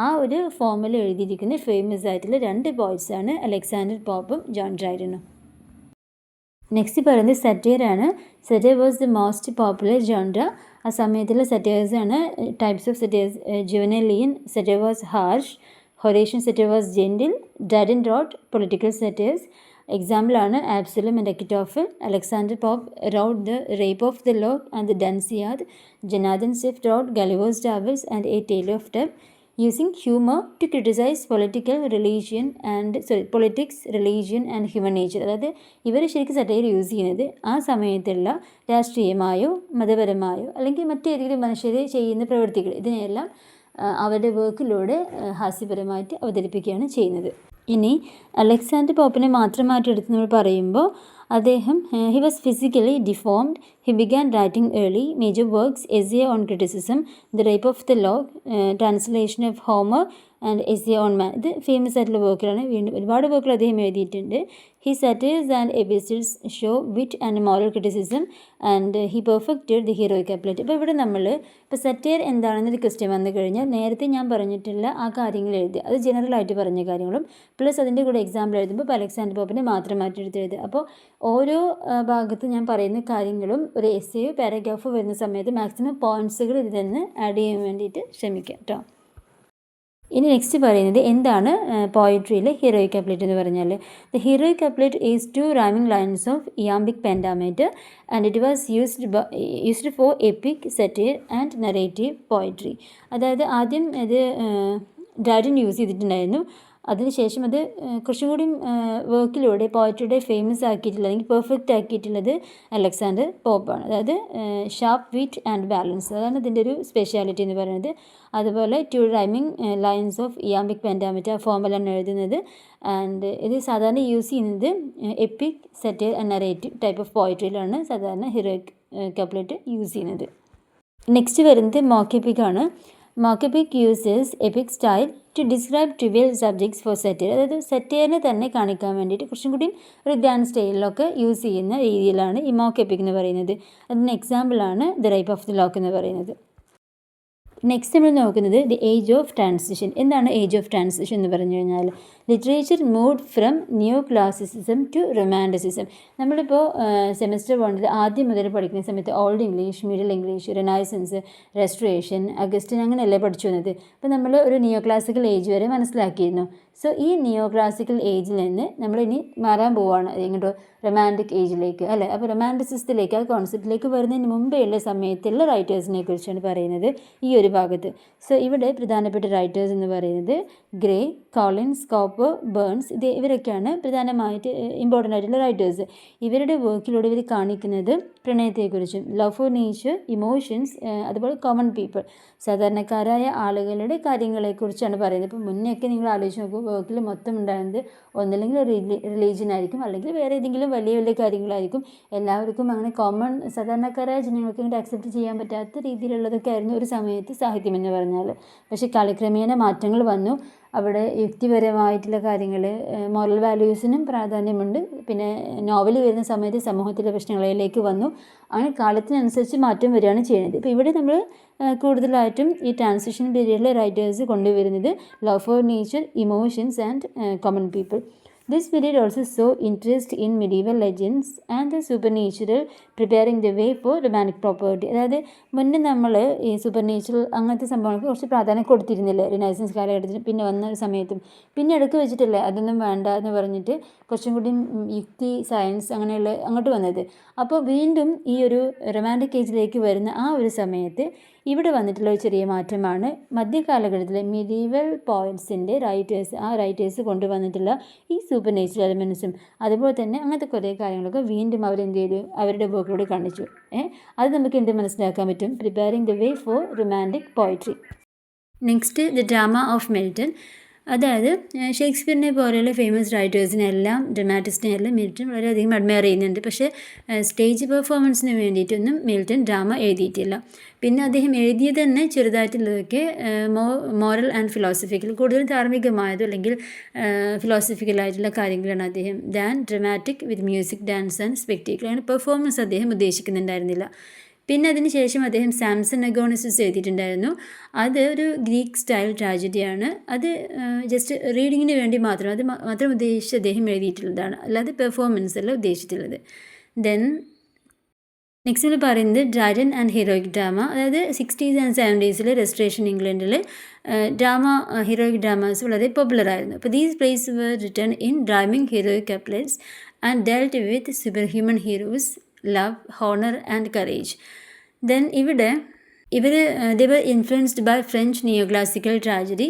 ആ ഒരു ഫോമിൽ എഴുതിയിരിക്കുന്ന ഫേമസ് ആയിട്ടുള്ള 2 പോയിറ്റ്സാണ് അലക്സാണ്ടർ പോപ്പും ജോൺ ഡ്രൈഡനും. നെക്സ്റ്റ് പറയുന്നത് സറ്റയറാണ്. Satire was the most popular genre. ആ സമയത്തുള്ള സറ്റയേഴ്സാണ് types of satires. Juvenalian satire was harsh, Horatian satire was gentle, Dryden wrote political satires. എക്സാമ്പിളാണ് Absalom and Achitophel. Alexander Pope wrote the rape of the lock and the Dunciad. Jonathan Swift wrote Gulliver's Travels and a tale of time. using humor to criticize politics, religion and human nature. അതായത് ഇവർ ശരിക്കും സറ്റയർ യൂസ് ചെയ്യുന്നത് ആ സമയത്തുള്ള രാഷ്ട്രീയമായോ മതപരമായോ അല്ലെങ്കിൽ മറ്റേതെങ്കിലും മനുഷ്യർ ചെയ്യുന്ന പ്രവൃത്തികൾ, ഇതിനെയെല്ലാം അവരുടെ വർക്കിലൂടെ ഹാസ്യപരമായിട്ട് അവതരിപ്പിക്കുകയാണ് ചെയ്യുന്നത്. ഇനി അലക്സാണ്ടർ പോപ്പിനെ മാത്രമായിട്ട് എടുത്ത് നമ്മൾ പറയുമ്പോൾ അദ്ദേഹം he was physically deformed. He began writing early major works, essay on criticism, The Rape of the Lock, translation of Homer and essay on man. ഇത് ഫേമസ് ആയിട്ടുള്ള വർക്കുകളാണ്. വീണ്ടും ഒരുപാട് വർക്കുകൾ അദ്ദേഹം എഴുതിയിട്ടുണ്ട്. He satires and episodes show വിറ്റ് and moral criticism and he perfected the heroic couplet. ഇപ്പോൾ ഇവിടെ നമ്മൾ ഇപ്പോൾ സറ്റയർ എന്താണെന്നൊരു ക്വസ്റ്റ്യൻ വന്നു കഴിഞ്ഞാൽ നേരത്തെ ഞാൻ പറഞ്ഞിട്ടുള്ള ആ കാര്യങ്ങൾ എഴുതി, അത് ജനറലായിട്ട് പറഞ്ഞ കാര്യങ്ങളും പ്ലസ് അതിൻ്റെ കൂടെ എക്സാമ്പിൾ എഴുതുമ്പോൾ ഇപ്പോൾ അലക്സാണ്ടർ പോപ്പിനെ മാത്രം മാറ്റിയെടുത്ത് എഴുതുക. അപ്പോൾ ഓരോ ഭാഗത്ത് ഞാൻ പറയുന്ന കാര്യങ്ങളും ഒരു എസ്സേയോ പാരഗ്രാഫോ വരുന്ന സമയത്ത് മാക്സിമം പോയിൻറ്റ്സുകൾ ഇതിൽ നിന്ന് ആഡ് ചെയ്യാൻ വേണ്ടിയിട്ട് ശ്രമിക്കാം കേട്ടോ. ഇനി നെക്സ്റ്റ് പറയുന്നത് എന്താണ് പോയിട്രിയിലെ ഹീറോയിക് കപ്ലെറ്റ് എന്ന് പറഞ്ഞാൽ, the heroic couplet is 2 rhyming lines of iambic pentameter and it was used for epic, satire and narrative poetry. അതായത് ആദ്യം ഇത് ഡ്രൈഡൻ യൂസ് ചെയ്തിട്ടുണ്ടായിരുന്നു. അതിനുശേഷം അത് കുറച്ചും കൂടി വർക്കിലൂടെ പോയട്രിയുടെ ഫേമസ് ആക്കിയിട്ടുള്ളത് അല്ലെങ്കിൽ പെർഫെക്റ്റ് ആക്കിയിട്ടുള്ളത് അലക്സാണ്ടർ പോപ്പാണ്. അതായത് ഷാർപ്പ് വിറ്റ് ആൻഡ് ബാലൻസ്, അതാണ് ഇതിൻ്റെ ഒരു സ്പെഷ്യാലിറ്റി എന്ന് പറയുന്നത്. അതുപോലെ 2 rhyming lines of iambic pentameter ഫോർമുലയാണ് എഴുതുന്നത്. ആൻഡ് ഇത് സാധാരണ യൂസ് ചെയ്യുന്നത് epic, satire and narrative type of പോയട്രിയിലാണ് സാധാരണ ഹീറോയിക് കപ്ലെറ്റ് യൂസ് ചെയ്യുന്നത്. നെക്സ്റ്റ് വരുന്നത് മോക്ക് എപ്പിക് ആണ്. Mock epic uses epic style to describe trivial subjects for satire. അതായത് സറ്റയറിനെ തന്നെ കാണിക്കാൻ വേണ്ടിയിട്ട് കുറച്ചും കൂടി ഒരു ഗ്രാൻഡ് സ്റ്റൈലിലൊക്കെ യൂസ് ചെയ്യുന്ന രീതിയിലാണ് ഈ മോക്ക് എപ്പിക് എന്ന് പറയുന്നത്. അതിന് എക്സാമ്പിളാണ് the rape of the lock എന്ന് പറയുന്നത്. നെക്സ്റ്റ് നമ്മൾ നോക്കുന്നത് ദി ഏജ് ഓഫ് ട്രാൻസിഷൻ. എന്താണ് ഏജ് ഓഫ് ട്രാൻസിഷൻ എന്ന് പറഞ്ഞു കഴിഞ്ഞാൽ, literature moved from neoclassicism to romanticism. നമ്മളിപ്പോൾ സെമസ്റ്റർ 1 ആദ്യം മുതൽ പഠിക്കുന്ന സമയത്ത് Old English, Middle English, Renaissance, Restoration, Augustan അങ്ങനെയല്ലേ പഠിച്ചു വന്നത്. അപ്പോൾ നമ്മൾ ഒരു നിയോ ക്ലാസിക്കൽ ഏജ് വരെ മനസ്സിലാക്കിയിരുന്നു. സോ ഈ നിയോ ക്ലാസിക്കൽ ഏജിൽ നിന്ന് നമ്മളിനി മാറാൻ പോവുകയാണ് ഇങ്ങോട്ട് റൊമാൻറ്റിക് ഏജിലേക്ക്, അല്ലേ. അപ്പോൾ റൊമാൻറ്റിസിസത്തിലേക്ക്, ആ കോൺസെപ്റ്റിലേക്ക് വരുന്നതിന് മുമ്പേ ഉള്ള സമയത്തുള്ള റൈറ്റേഴ്സിനെ കുറിച്ചാണ് പറയുന്നത് ഈ ഒരു ഭാഗത്ത്. സോ ഇവിടെ പ്രധാനപ്പെട്ട റൈറ്റേഴ്സ് എന്ന് പറയുന്നത് ഗ്രേ, കോളിൻസ്, കോപ്പർ, ബേൺസ്, ഇവരൊക്കെയാണ് പ്രധാനമായിട്ട് ഇമ്പോർട്ടൻ്റ് ആയിട്ടുള്ള റൈറ്റേഴ്സ്. ഇവരുടെ വർക്കിലൂടെ ഇവർ കാണിക്കുന്നത് പ്രണയത്തെക്കുറിച്ചും, ലവ് ഫോർ നേച്ചർ, ഇമോഷൻസ്, അതുപോലെ കോമൺ പീപ്പിൾ, സാധാരണക്കാരായ ആളുകളുടെ കാര്യങ്ങളെക്കുറിച്ചാണ് പറയുന്നത്. ഇപ്പോൾ മുന്നേയൊക്കെ നിങ്ങൾ ആലോചിച്ച് നോക്കൂ, വർക്കിൽ മൊത്തം ഉണ്ടാകുന്നത് ഒന്നല്ലെങ്കിൽ റിലീജിയൻ ആയിരിക്കും, അല്ലെങ്കിൽ വേറെ ഏതെങ്കിലും വലിയ വലിയ കാര്യങ്ങളായിരിക്കും. എല്ലാവർക്കും അങ്ങനെ കോമൺ സാധാരണക്കാരായ ജനങ്ങൾക്ക് ഇങ്ങോട്ട് അക്സെപ്റ്റ് ചെയ്യാൻ പറ്റാത്ത രീതിയിലുള്ളതൊക്കെ ആയിരുന്നു ഒരു സമയത്ത് സാഹിത്യം എന്ന് പറഞ്ഞാൽ. പക്ഷേ കാലക്രമേണ മാറ്റങ്ങൾ വന്നു. അവിടെ യുക്തിപരമായിട്ടുള്ള കാര്യങ്ങൾ, മോറൽ വാല്യൂസിനും പ്രാധാന്യമുണ്ട്. പിന്നെ നോവൽ വരുന്ന സമയത്ത് സമൂഹത്തിലെ പ്രശ്നങ്ങളിലേക്ക് വന്നു. അങ്ങനെ കാലത്തിനനുസരിച്ച് മാറ്റം വരികയാണ് ചെയ്യുന്നത്. ഇപ്പോൾ ഇവിടെ നമ്മൾ കൂടുതലായിട്ടും ഈ ട്രാൻസിഷൻ പീരിയഡിലെ റൈറ്റേഴ്സ് കൊണ്ടുവരുന്നത് love for nature, emotions and common people. This period also saw interest in medieval legends and the supernatural, preparing the way for romantic property. അതായത് മുന്നേ നമ്മൾ ഈ സൂപ്പർ നേച്ചുറൽ അങ്ങനത്തെ സംഭവങ്ങൾക്ക് കുറച്ച് പ്രാധാന്യം കൊടുത്തിരുന്നില്ലേ റിനൈസൻസ് കാലഘട്ടത്തിൽ, പിന്നെ വന്ന സമയത്തും. പിന്നെ ഇടയ്ക്ക് വെച്ചിട്ടല്ലേ അതൊന്നും വേണ്ട എന്ന് പറഞ്ഞിട്ട് കുറച്ചും കൂടി യുക്തി, സയൻസ് അങ്ങനെയുള്ള അങ്ങോട്ട് വന്നത്. അപ്പോൾ വീണ്ടും ഈ ഒരു റൊമാൻറ്റിക് ഏജിലേക്ക് വരുന്ന ആ ഒരു സമയത്ത് ഇവിടെ വന്നിട്ടുള്ള ഒരു ചെറിയ മാറ്റമാണ് മധ്യകാലഘട്ടത്തിലെ മിഡീവൽ പോയറ്റ്സിൻ്റെ റൈറ്റേഴ്സ് കൊണ്ടുവന്നിട്ടുള്ള ഈ സൂപ്പർ നേച്ചുറൽ എലമെൻസും അതുപോലെ തന്നെ അങ്ങനത്തെ കുറേ കാര്യങ്ങളൊക്കെ വീണ്ടും അവരെന്ത് ചെയ്തു, അവരുടെ വർക്കിലൂടെ കാണിച്ചു. അത് നമുക്ക് എന്ത് മനസ്സിലാക്കാൻ പറ്റും, preparing the way for romantic poetry. Next the drama of Milton. അതായത് ഷേക്സ്പിയറിനെ പോലെയുള്ള ഫേമസ് റൈറ്റേഴ്സിനെല്ലാം, ഡ്രമാറ്റിസ്റ്റിനെല്ലാം മിൽട്ടൺ വളരെയധികം അഡ്മയർ ചെയ്യുന്നുണ്ട്. പക്ഷേ സ്റ്റേജ് പെർഫോമൻസിന് വേണ്ടിയിട്ടൊന്നും മിൽട്ടൺ ഡ്രാമ എഴുതിയിട്ടില്ല. പിന്നെ അദ്ദേഹം എഴുതിയത് തന്നെ ചെറുതായിട്ടുള്ളതൊക്കെ മോറൽ ആൻഡ് ഫിലോസഫിക്കൽ, കൂടുതലും ധാർമ്മികമായതോ അല്ലെങ്കിൽ ഫിലോസഫിക്കലായിട്ടുള്ള കാര്യങ്ങളാണ് അദ്ദേഹം than dramatic with music, dance and spectacle. അങ്ങനെ പെർഫോമൻസ് അദ്ദേഹം ഉദ്ദേശിക്കുന്നുണ്ടായിരുന്നില്ല. പിന്നെ അതിന് ശേഷം അദ്ദേഹം സാംസൺ അഗോണിസിസ് എഴുതിയിട്ടുണ്ടായിരുന്നു. അത് ഒരു ഗ്രീക്ക് സ്റ്റൈൽ ട്രാജഡിയാണ്. അത് ജസ്റ്റ് റീഡിങ്ങിന് വേണ്ടി മാത്രം, അത് മാത്രം ഉദ്ദേശിച്ച് അദ്ദേഹം എഴുതിയിട്ടുള്ളതാണ്, അല്ലാതെ പെർഫോമൻസ് അല്ല ഉദ്ദേശിച്ചിട്ടുള്ളത്. ദെൻ നെക്സ്റ്റ് നമ്മൾ പറയുന്നത് ഡ്രൈഡൻ ആൻഡ് ഹീറോയിക് ഡ്രാമ. അതായത് 60s ആൻഡ് 70s റെസ്റ്റോറേഷൻ ഇംഗ്ലണ്ടിൽ ഹീറോയിക് ഡ്രാമാസ് വളരെ പോപ്പുലറായിരുന്നു. അപ്പോൾ these plays were written in rhyming heroic couplets and dealt with superhuman heroes, love, honour and courage. Then ഇവിടെ they were influenced by French neoclassical tragedy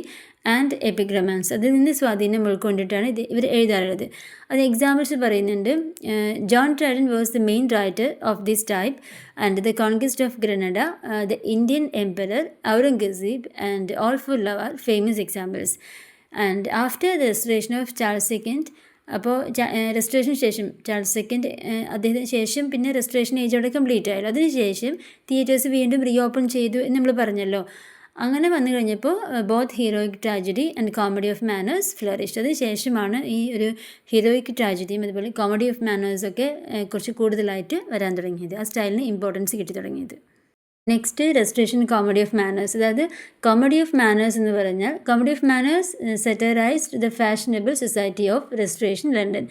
and epic romance. അതിൽ നിന്ന് സ്വാധീനം ഉൾക്കൊണ്ടിട്ടാണ് ഇവർ എഴുതാറുള്ളത്. അത് എക്സാമ്പിൾസ് പറയുന്നുണ്ട്. John Dryden was the main writer of this type and the conquest of Granada, the Indian emperor, Aurangzeb and all for love R famous examples. And after the restoration of Charles II, അപ്പോൾ റെസ്റ്റോറേഷന് ശേഷം ചാൾസ് സെക്കൻഡ് അദ്ദേഹത്തിന് ശേഷം പിന്നെ റെസ്റ്റോറേഷൻ ഏജ് അവിടെ കംപ്ലീറ്റ് ആയല്ലോ. അതിനുശേഷം തിയേറ്റേഴ്സ് വീണ്ടും റീ ഓപ്പൺ ചെയ്തു എന്ന് നമ്മൾ പറഞ്ഞല്ലോ. അങ്ങനെ വന്നു കഴിഞ്ഞപ്പോൾ both heroic tragedy and comedy of manners flourished. അതിന് ശേഷമാണ് ഈ ഒരു ഹീറോയിക് ട്രാജഡിയും അതുപോലെ കോമഡി ഓഫ് മാനേഴ്സൊക്കെ കുറച്ച് കൂടുതലായിട്ട് വരാൻ തുടങ്ങിയത്. ആ സ്റ്റൈലിന് ഇമ്പോർട്ടൻസ് കിട്ടി തുടങ്ങിയത്. Next restoration comedy of manners. അതായത് കോമഡി ഓഫ് മാനേഴ്സ് എന്ന് പറഞ്ഞാൽ comedy of manners satirized the fashionable society of restoration London.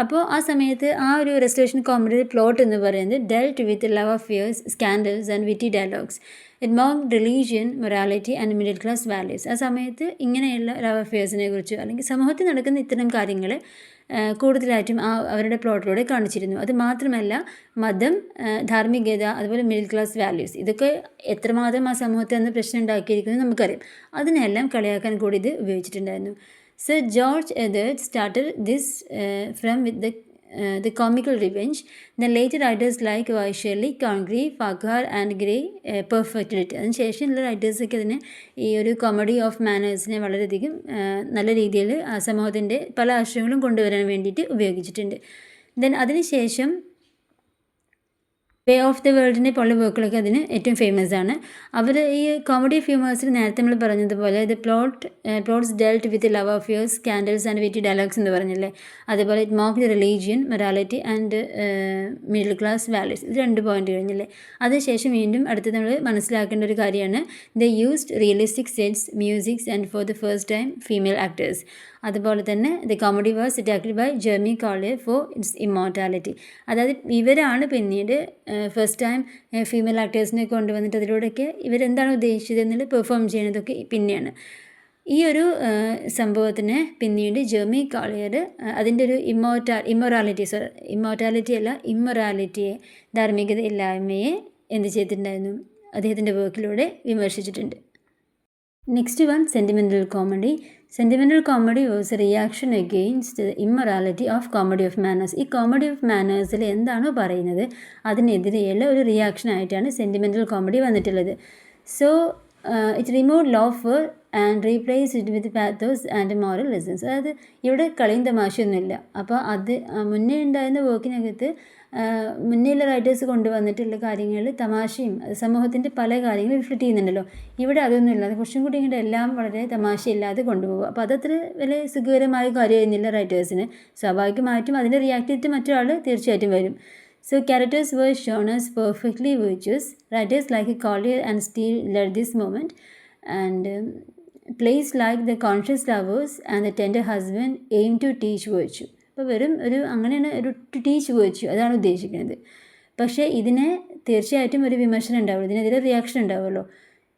അപ്പോൾ ആ സമയത്ത് ആ ഒരു റെസ്റ്റോറേഷൻ കോമഡിയുടെ പ്ലോട്ട് എന്ന് പറയുന്നത് dealt with love affairs, scandals and witty dialogues. It mocked religion, morality and middle class values. ആ സമയത്ത് ഇങ്ങനെയുള്ള ലവ് അഫെയർസിനെ കുറിച്ച് അല്ലെങ്കിൽ സമൂഹത്തിൽ നടക്കുന്ന ഇത്തരം കാര്യങ്ങൾ കൂടുതലായിട്ടും അവരുടെ പ്ലോട്ടിലൂടെ കാണിച്ചിരുന്നു. അത് മാത്രമല്ല മതം, ധാർമ്മികത, അതുപോലെ മിഡിൽ ക്ലാസ് വാല്യൂസ്, ഇതൊക്കെ എത്രമാത്രം ആ സമൂഹത്തിൽ അന്ന് പ്രശ്നം ഉണ്ടാക്കിയിരിക്കുന്നു നമുക്കറിയാം. അതിനെല്ലാം കളിയാക്കാൻ കൂടി ഇത് ഉപയോഗിച്ചിട്ടുണ്ടായിരുന്നു. Sir George Etherege started this from with the comical revenge. Then later writers like Shelley, Congreve, Farquhar and Gray perfected it. അതിനുശേഷമുള്ള റൈറ്റേഴ്സൊക്കെ അതിനെ ഈ ഒരു കോമഡി ഓഫ് മാനേഴ്സിനെ വളരെയധികം നല്ല രീതിയിൽ ആ സമൂഹത്തിൻ്റെ പല ആശയങ്ങളും കൊണ്ടുവരാൻ വേണ്ടിയിട്ട് ഉപയോഗിച്ചിട്ടുണ്ട്. ദെൻ അതിനുശേഷം വേ ഓഫ് ദ വേൾഡിൻ്റെ പോലുള്ള വർക്കുകളൊക്കെ അതിന് ഏറ്റവും ഫേമസ് ആണ്. അവർ ഈ കോമഡി ഓഫ് ഹ്യൂമേഴ്സിൽ നേരത്തെ നമ്മൾ പറഞ്ഞതുപോലെ the plots dealt with love affairs, scandals and witty dialogues എന്ന് പറഞ്ഞില്ലേ, അതുപോലെ it mocked religion, morality and middle class values. ഇത് 2 പോയിന്റ് കഴിഞ്ഞില്ലേ. അതിനുശേഷം വീണ്ടും അടുത്ത് നമ്മൾ മനസ്സിലാക്കേണ്ട ഒരു കാര്യമാണ് the used realistic sets, musics and for the first time female actors. അതുപോലെ തന്നെ the comedy was attacked by Jeremy Collier for its immorality. അതായത് ഇവരാണ് പിന്നീട് ഫസ്റ്റ് ടൈം ഫീമെയിൽ ആക്ടേഴ്സിനെ കൊണ്ടുവന്നിട്ട് അതിലൂടെയൊക്കെ ഇവരെന്താണ് ഉദ്ദേശിച്ചത് എന്നുള്ളത് പെർഫോം ചെയ്യുന്നതൊക്കെ പിന്നെയാണ്. ഈ ഒരു സംഭവത്തിന് പിന്നീട് ജെർമി കോളിയർ അതിൻ്റെ ഒരു ഇമ്മൊറാലിറ്റിയെ, ധാർമ്മികത ഇല്ലായ്മയെ എന്ത് ചെയ്തിട്ടുണ്ടായിരുന്നു, അദ്ദേഹത്തിൻ്റെ വർക്കിലൂടെ വിമർശിച്ചിട്ടുണ്ട്. Next one sentimental comedy. Sentimental comedy was a reaction against the immorality of comedy of manners. ഈ കോമഡി ഓഫ് മാനേഴ്സിൽ എന്താണോ പറയുന്നത് അതിനെതിരെയുള്ള ഒരു റിയാക്ഷനായിട്ടാണ് സെൻറ്റിമെൻ്റൽ കോമഡി വന്നിട്ടുള്ളത്. So it remove laughter and replace it with pathos and moral lessons. അതായത് ഇവിടെ കളിയും തമാശയൊന്നുമില്ല. അപ്പോൾ അത് മുന്നേ ഉണ്ടായിരുന്ന വർക്കിനകത്ത് മുന്നേയുള്ള റൈറ്റേഴ്സ് കൊണ്ടുവന്നിട്ടുള്ള കാര്യങ്ങൾ തമാശയും സമൂഹത്തിൻ്റെ പല കാര്യങ്ങളും റിഫ്ലക്റ്റ് ചെയ്യുന്നുണ്ടല്ലോ. ഇവിടെ അതൊന്നുമില്ല. അത് കുറച്ചും കൂടി ഇങ്ങോട്ട് എല്ലാം വളരെ തമാശയില്ലാതെ കൊണ്ടുപോകുക. അപ്പോൾ അതത്ര വലിയ സുഖകരമായ കാര്യമായിരുന്നില്ല റൈറ്റേഴ്സിന്. സ്വാഭാവികമായിട്ടും അതിനെ റിയാക്ട് ചെയ്തിട്ട് മറ്റൊരാൾ തീർച്ചയായിട്ടും വരും. So characters were shown as perfectly virtuous. Writers like Collier and Steele led this moment, and plays like The Conscious Lovers and The Tender Husband aim to teach virtue. അപ്പോൾ വെറും അങ്ങനെയാണ് ഒരു ടു ടീച്ച് വേർച്യു, അതാണ് ഉദ്ദേശിക്കുന്നത്. പക്ഷേ ഇതിനെ തീർച്ചയായിട്ടും ഒരു വിമർശനം ഉണ്ടാവുള്ളൂ, ഇതിനെതിരെ റിയാക്ഷൻ ഉണ്ടാവുമല്ലോ.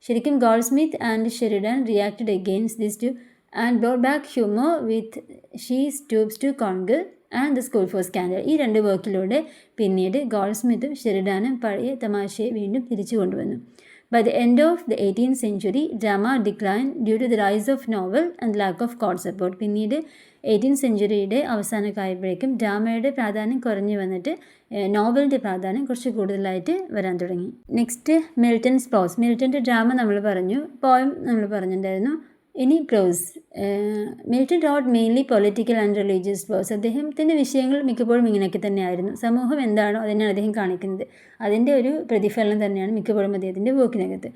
ശരിക്കും Goldsmith and Sheridan reacted against this too and brought back humour with she stoops to conquer and the school for scandal. ഈ 2 വർക്കിലൂടെ പിന്നീട് ഗോൾഡ്സ്മിത്തും ഷെറിഡാനും പഴയ തമാശയെ വീണ്ടും തിരിച്ചു കൊണ്ടുവന്നു. By the end of the 18th century, drama declined due to the rise of novel and lack of court support. പിന്നീട് 18th സെഞ്ച്വറിയുടെ അവസാനമൊക്കെ ആയപ്പോഴേക്കും ഡ്രാമയുടെ പ്രാധാന്യം കുറഞ്ഞു വന്നിട്ട് നോവലിൻ്റെ പ്രാധാന്യം കുറച്ച് കൂടുതലായിട്ട് വരാൻ തുടങ്ങി. Next Milton's prose. മിൽട്ടൻ്റെ ഡ്രാമ നമ്മൾ പറഞ്ഞു, പോയം നമ്മൾ പറഞ്ഞിട്ടുണ്ടായിരുന്നു. ഇനി prose. Milton wrote mainly political and religious prose. അദ്ദേഹത്തിൻ്റെ വിഷയങ്ങൾ മിക്കപ്പോഴും ഇങ്ങനെയൊക്കെ തന്നെയായിരുന്നു. സമൂഹം എന്താണോ അതിനാണ് അദ്ദേഹം കാണിക്കുന്നത്. അതിൻ്റെ ഒരു പ്രതിഫലനം തന്നെയാണ് മിക്കപ്പോഴും അദ്ദേഹത്തിൻ്റെ വർക്കിനകത്ത്.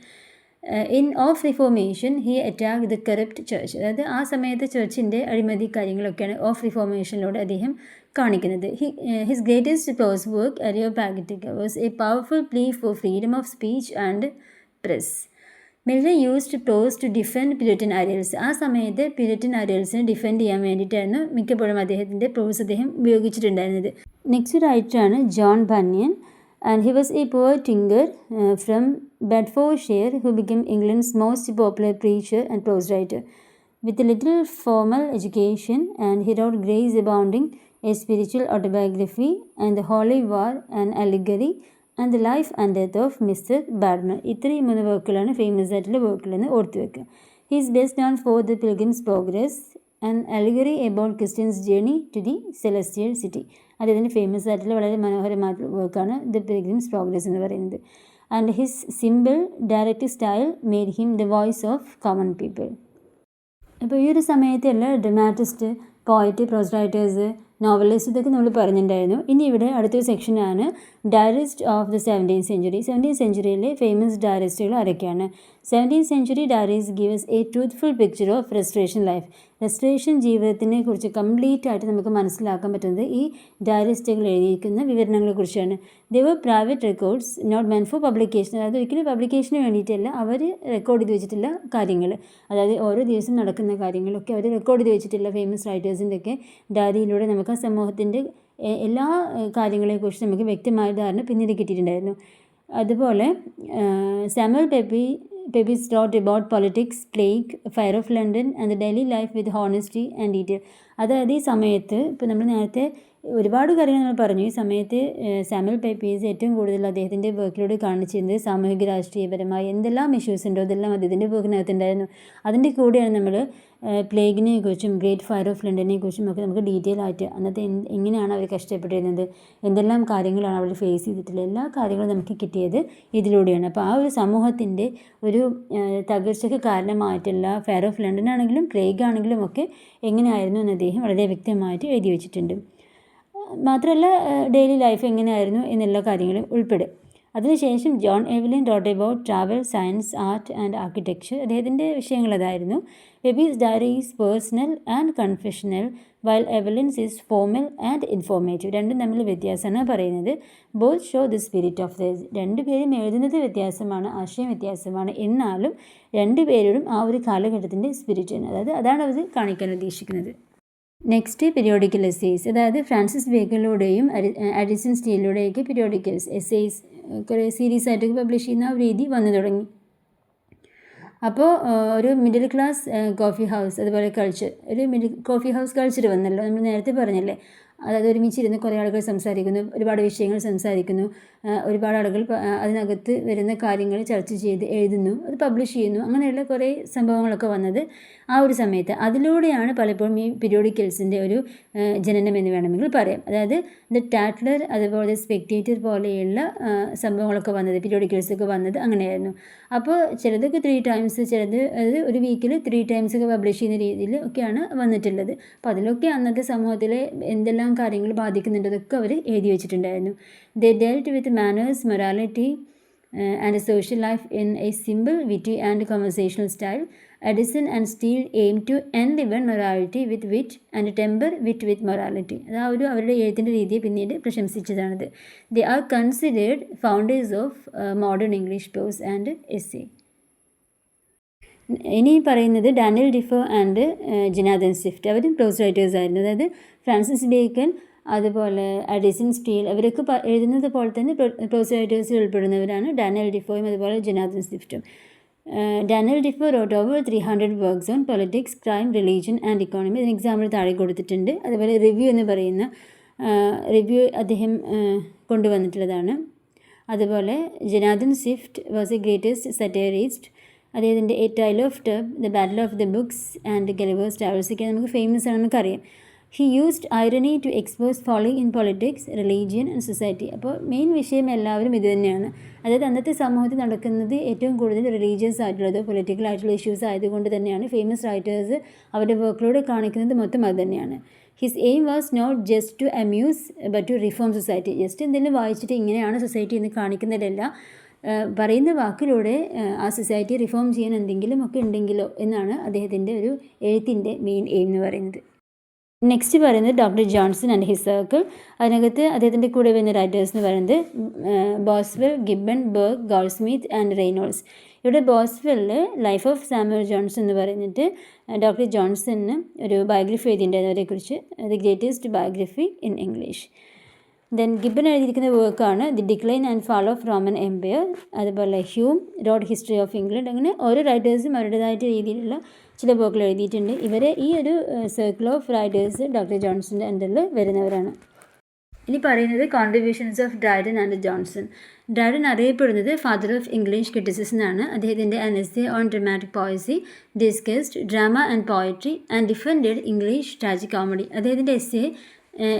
In of reformation he attack the corrupt church. അതായത് ആ സമയത്ത് ചർച്ചിൻ്റെ അഴിമതി കാര്യങ്ങളൊക്കെയാണ് ഓഫ് റിഫോർമേഷനിലൂടെ അദ്ദേഹം കാണിക്കുന്നത്. His greatest prose work Areopagitica was a powerful plea for freedom of speech and press. Milton used prose to defend Puritan ideals. ആ സമയത്ത് പ്യൂരിറ്റൻ ഐഡിയൽസിനെ ഡിഫെൻഡ് ചെയ്യാൻ വേണ്ടിയിട്ടായിരുന്നു മിക്കപ്പോഴും അദ്ദേഹത്തിൻ്റെ പ്രോസ് അദ്ദേഹം ഉപയോഗിച്ചിട്ടുണ്ടായിരുന്നത്. നെക്സ്റ്റ് റൈറ്ററാണ് John Bunyan, and he was a poor tinker from Bedfordshire who became England's most popular preacher and prose writer. With a little formal education, and he wrote Grace Abounding, a spiritual autobiography, and The Holy War, an allegory, and The Life and Death of Mr. Badman. ഇത്രയും 3 വർക്കുകളാണ് ഫേമസ് ആയിട്ടുള്ള വർക്കുകളെന്ന് ഓർത്തു വെക്കുക. He is best known for The Pilgrim's Progress, an allegory about Christian's journey to the celestial city. അദ്ദേഹത്തിൻ്റെ ഫേമസ് ആയിട്ടുള്ള വളരെ മനോഹരമായിട്ടുള്ള വർക്കാണ് ദ പിൽഗ്രിംസ് പ്രോഗ്രസ് എന്ന് പറയുന്നത്. And his simple direct style made him the voice of common people. അപ്പോൾ ഈ ഒരു സമയത്തുള്ള dramatist poet, prose writers, novelist, ഇതൊക്കെ നമ്മൾ പറഞ്ഞിട്ടുണ്ടായിരുന്നു. ഇനി ഇവിടെ അടുത്തൊരു സെക്ഷനാണ് diarist of the 17th century. 17th centuryയിലെ ഫേമസ് ഡയറിസ്റ്റുകൾ ആരൊക്കെയാണ്? 17th century diaries gives a truthful picture of restoration life. Restoration ജീവിതത്തിനെ കുറിച്ച് കംപ്ലീറ്റ് ആയിട്ട് നമുക്ക് മനസ്സിലാക്കാൻ പറ്റുന്നത് ഈ ഡയറിസ്റ്റുകൾ എഴുതിയിരിക്കുന്ന വിവരണങ്ങളെ കുറിച്ചാണ്. They were private records not meant for publication. അതായത് ഒരിക്കലും പബ്ലിക്കേഷന് വേണ്ടിയിട്ടല്ല അവർ റെക്കോർഡ് ചെയ്ത് വെച്ചിട്ടുള്ള കാര്യങ്ങൾ, അതായത് ഓരോ ദിവസം നടക്കുന്ന കാര്യങ്ങളൊക്കെ അവർ റെക്കോർഡ് ചെയ്ത് വെച്ചിട്ടുള്ള ഫേമസ് റൈറ്റേഴ്സിൻ്റെ ഒക്കെ ഡയറിയിലൂടെ നമുക്ക് ആ സമൂഹത്തിൻ്റെ എല്ലാ കാര്യങ്ങളെക്കുറിച്ച് നമുക്ക് വ്യക്തമായ ധാരണ പിന്നീട് കിട്ടിയിട്ടുണ്ടായിരുന്നു. അതുപോലെ Samuel Pepys wrote about politics, plague, fire of London and the daily life with honesty and detail. അതായത് ഈ സമയത്ത് ഇപ്പോൾ നമ്മൾ നേരത്തെ ഒരുപാട് കാര്യങ്ങൾ നമ്മൾ പറഞ്ഞു. ഈ സമയത്ത് സാമുവൽ പേപ്പീസ് ഏറ്റവും കൂടുതൽ അദ്ദേഹത്തിൻ്റെ വർക്കിലൂടെ കാണിച്ചിരുന്നത് സാമൂഹിക രാഷ്ട്രീയപരമായ എന്തെല്ലാം ഇഷ്യൂസ് ഉണ്ടോ അതെല്ലാം അദ്ദേഹത്തിൻ്റെ വർക്കിനകത്തുണ്ടായിരുന്നു. അതിൻ്റെ കൂടെയാണ് നമ്മൾ പ്ലേഗിനെ കുറിച്ചും ഗ്രേറ്റ് ഫയർ ഓഫ് ലണ്ടനെ കുറിച്ചും ഒക്കെ നമുക്ക് ഡീറ്റെയിൽ ആയിട്ട് അന്നത്തെ എങ്ങനെയാണ് അവർ കഷ്ടപ്പെട്ടിരുന്നത്, എന്തെല്ലാം കാര്യങ്ങളാണ് അവർ ഫേസ് ചെയ്തിട്ടുള്ളത്, എല്ലാ കാര്യങ്ങളും നമുക്ക് കിട്ടിയത് ഇതിലൂടെയാണ്. അപ്പോൾ ആ ഒരു സമൂഹത്തിൻ്റെ ഒരു തകർച്ചയ്ക്ക് കാരണമായിട്ടുള്ള ഫയർ ഓഫ് ലണ്ടൻ ആണെങ്കിലും പ്ലേഗ് ആണെങ്കിലും ഒക്കെ എങ്ങനെയായിരുന്നു എന്ന് അദ്ദേഹം വളരെ വ്യക്തമായിട്ട് എഴുതി വെച്ചിട്ടുണ്ട്. മാത്രമല്ല ഡെയിലി ലൈഫ് എങ്ങനെയായിരുന്നു എന്നുള്ള കാര്യങ്ങളും ഉൾപ്പെടും. അതിനുശേഷം John Evelyn wrote about travel, science, art and architecture. അദ്ദേഹത്തിൻ്റെ വിഷയങ്ങൾ അതായിരുന്നു. Pepys diary is personal and confessional while Evelyn's is formal and informative. രണ്ടും തമ്മിൽ വ്യത്യാസമാണ് പറയുന്നത്. Both show the spirit of the. രണ്ടുപേരും എഴുതുന്നത് വ്യത്യാസമാണ്, ആശയം വ്യത്യാസമാണ്, എന്നാലും രണ്ടുപേരോടും ആ ഒരു കാലഘട്ടത്തിൻ്റെ സ്പിരിറ്റാണ്, അതായത് അതാണ് അവർ കാണിക്കാൻ ഉദ്ദേശിക്കുന്നത്. നെക്സ്റ്റ് പീരിയോഡിക്കൽ എസ്സേസ്, അതായത് ഫ്രാൻസിസ് ബേക്കനിലൂടെയും അഡിസൺ സ്റ്റീലിലൂടെയൊക്കെ പീരിയോഡിക്കൽസ് എസ്സേസ് കുറേ സീരീസ് ആയിട്ടൊക്കെ പബ്ലിഷ് ചെയ്യുന്ന ആ രീതി വന്നു തുടങ്ങി. അപ്പോൾ ഒരു മിഡിൽ ക്ലാസ് കോഫി ഹൗസ് അതുപോലെ കൾച്ചർ, ഒരു കോഫി ഹൗസ് കൾച്ചർ വന്നല്ലോ, നമ്മൾ നേരത്തെ പറഞ്ഞല്ലേ. അതായത് ഒരുമിച്ചിരുന്ന് കുറേ ആളുകൾ സംസാരിക്കുന്നു, ഒരുപാട് വിഷയങ്ങൾ സംസാരിക്കുന്നു, ഒരുപാട് ആളുകൾ അതിനകത്ത് വരുന്ന കാര്യങ്ങൾ ചർച്ച ചെയ്ത് എഴുതുന്നു, അത് പബ്ലിഷ് ചെയ്യുന്നു, അങ്ങനെയുള്ള കുറേ സംഭവങ്ങളൊക്കെ വന്നത് ആ ഒരു സമയത്ത്. അതിലൂടെയാണ് പലപ്പോഴും ഈ പീരിയോഡിക്കൽസിൻ്റെ ഒരു ജനനം എന്ന് വേണമെങ്കിൽ പറയാം. അതായത് ദ ടാറ്റ്ലർ അതുപോലെ സ്പെക്ടേറ്റർ പോലെയുള്ള സംഭവങ്ങളൊക്കെ വന്നത്, പീരിയോഡിക്കൽസൊക്കെ വന്നത് അങ്ങനെയായിരുന്നു. അപ്പോൾ ചിലതൊക്കെ 3 times, ചിലത് അതായത് ഒരു വീക്കിൽ 3 times ഒക്കെ പബ്ലിഷ് ചെയ്യുന്ന രീതിയിൽ ഒക്കെയാണ് വന്നിട്ടുള്ളത്. അപ്പോൾ അതിലൊക്കെ അന്നത്തെ സമൂഹത്തിലെ എന്തെല്ലാം കാര്യങ്ങൾ ബാധിക്കുന്നുണ്ട് അതൊക്കെ അവർ എഴുതി വെച്ചിട്ടുണ്ടായിരുന്നു. They dealt with manners, morality and social life in a simple, witty and conversational style. Addison and Steele aim to enliven morality with wit and temper വിറ്റ് വിത്ത് മൊറാലിറ്റി. അത് ആ ഒരു അവരുടെ എഴുത്തിൻ്റെ രീതിയെ പിന്നീട് പ്രശംസിച്ചതാണിത്. They are considered founders of modern English prose and essay. ഇനി പറയുന്നത് Daniel Defoe and Jonathan Swift. അവരും പ്രോസ് റൈറ്റേഴ്സ് ആയിരുന്നു. അതായത് ഫ്രാൻസിസ് ബേക്കൻ അതുപോലെ അഡിസൺ സ്റ്റീൽ അവരൊക്കെ എഴുതുന്നത് പോലെ തന്നെ പ്രോസ് റൈറ്റേഴ്സിൽ ഉൾപ്പെടുന്നവരാണ് ഡാനിയൽ ഡിഫോയും അതുപോലെ ജനാഥൻ സ്വിഫ്റ്റും. Daniel Defoe wrote over 300 works on politics, crime, religion and economy. ഇതിന് എക്സാമ്പിൾ താഴെ കൊടുത്തിട്ടുണ്ട്. അതുപോലെ റിവ്യൂ എന്ന് പറയുന്ന റിവ്യൂ അദ്ദേഹം കൊണ്ടുവന്നിട്ടുള്ളതാണ്. അതുപോലെ Jonathan Swift was a greatest satirist. അദ്ദേഹത്തിൻ്റെ a tale of tub, the battle of the books and Gulliver's Travels ഒക്കെ നമുക്ക് ഫേമസ് ആണെന്ന് നമുക്കറിയാം. He used irony to expose folly in politics, religion and society. അപ്പോൾ മെയിൻ വിഷയം എല്ലാവരും ഇത് തന്നെയാണ്. അതായത് അന്നത്തെ സമൂഹത്തിൽ നടക്കുന്നത് ഏറ്റവും കൂടുതൽ റിലീജിയസ് ആയിട്ടുള്ളത് പൊളിറ്റിക്കൽ ആയിട്ടുള്ള ഇഷ്യൂസ് ആയതുകൊണ്ട് തന്നെയാണ് ഫേമസ് റൈറ്റേഴ്സ് അവരുടെ വർക്കിലൂടെ കാണിക്കുന്നത് മൊത്തം അത് തന്നെയാണ്. His aim was not just to amuse but to reform society. Just എന്തെങ്കിലും വായിച്ചിട്ട് ഇങ്ങനെയാണ് സൊസൈറ്റി എന്ന് കാണിക്കുന്നതല്ല, പറയുന്ന വാക്കിലൂടെ ആ സൊസൈറ്റി റിഫോം ചെയ്യാൻ എന്തെങ്കിലും ഒക്കെ ഉണ്ടെങ്കിലോ എന്നാണ് അദ്ദേഹത്തിൻ്റെ ഒരു എഴുത്തിൻ്റെ മെയിൻ എയിം എന്ന് പറയുന്നത്. നെക്സ്റ്റ് പറയുന്നത് doctor Johnson and his circle. അതിനകത്ത് അദ്ദേഹത്തിൻ്റെ കൂടെ വരുന്ന റൈറ്റേഴ്സ് എന്ന് പറയുന്നത് Boswell, Gibbon, Burke, Goldsmith and Reynolds. ഇവിടെ ബോസ്വെല്ലിൽ ലൈഫ് ഓഫ് സാമുവൽ ജോൺസൺ എന്ന് പറഞ്ഞിട്ട് ഡോക്ടർ ജോൺസണിന് ഒരു ബയോഗ്രഫി എഴുതിയിട്ടുണ്ടായിരുന്നു അവരെക്കുറിച്ച്, the greatest biography in English. Then Gibbon എഴുതിയിരിക്കുന്ന വർക്കാണ് the decline and fall of Roman empire. അതുപോലെ Hume wrote history of England. അങ്ങനെ ഓരോ റൈറ്റേഴ്സും അവരുടേതായിട്ട് രീതിയിലുള്ള ചില വർക്കുകൾ എഴുതിയിട്ടുണ്ട്. ഇവരെ ഈ ഒരു സർക്കിൾ ഓഫ് റൈറ്റേഴ്സ് ഡോക്ടർ ജോൺസൻ്റെ അണ്ടറിൽ വരുന്നവരാണ്. ഇനി പറയുന്നത് contributions of Dryden and Johnson. Dryden അറിയപ്പെടുന്നത് ഫാദർ ഓഫ് ഇംഗ്ലീഷ് ക്രിറ്റിസിസം എന്നാണ്. അദ്ദേഹത്തിൻ്റെ an essay on dramatic പോയസി discussed drama and poetry and defended English tragic comedy. അദ്ദേഹത്തിൻ്റെ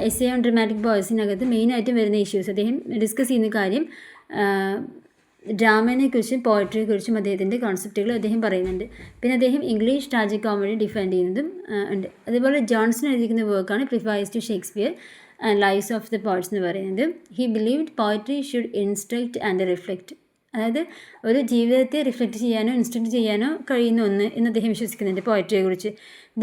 എസ്സേ ഓൺ ഡ്രമാറ്റിക് പോയസിനകത്ത് മെയിനായിട്ടും വരുന്ന ഇഷ്യൂസ് അദ്ദേഹം ഡിസ്കസ് ചെയ്യുന്ന കാര്യം ഡ്രാമയെക്കുറിച്ചും പോയട്രിയെക്കുറിച്ചും അദ്ദേഹത്തിൻ്റെ കോൺസെപ്റ്റുകൾ അദ്ദേഹം പറയുന്നുണ്ട്. പിന്നെ അദ്ദേഹം ഇംഗ്ലീഷ് ട്രാജിക് കോമഡി ഡിഫൈൻ ചെയ്യുന്നതും ഉണ്ട്. അതുപോലെ ജോൺസൺ എഴുതിയിരിക്കുന്ന വർക്കാണ് preface to Shakespeare and lives of the poets എന്ന് പറയുന്നത്. He believed poetry should instruct and reflect, അതായത് ഒരു ജീവിതത്തെ റിഫ്ലക്റ്റ് ചെയ്യാനോ ഇൻസ്ട്രക്റ്റ് ചെയ്യാനോ കഴിയുന്ന ഒന്ന് എന്ന് അദ്ദേഹം വിശ്വസിക്കുന്നുണ്ട് പോയട്രിയെക്കുറിച്ച്.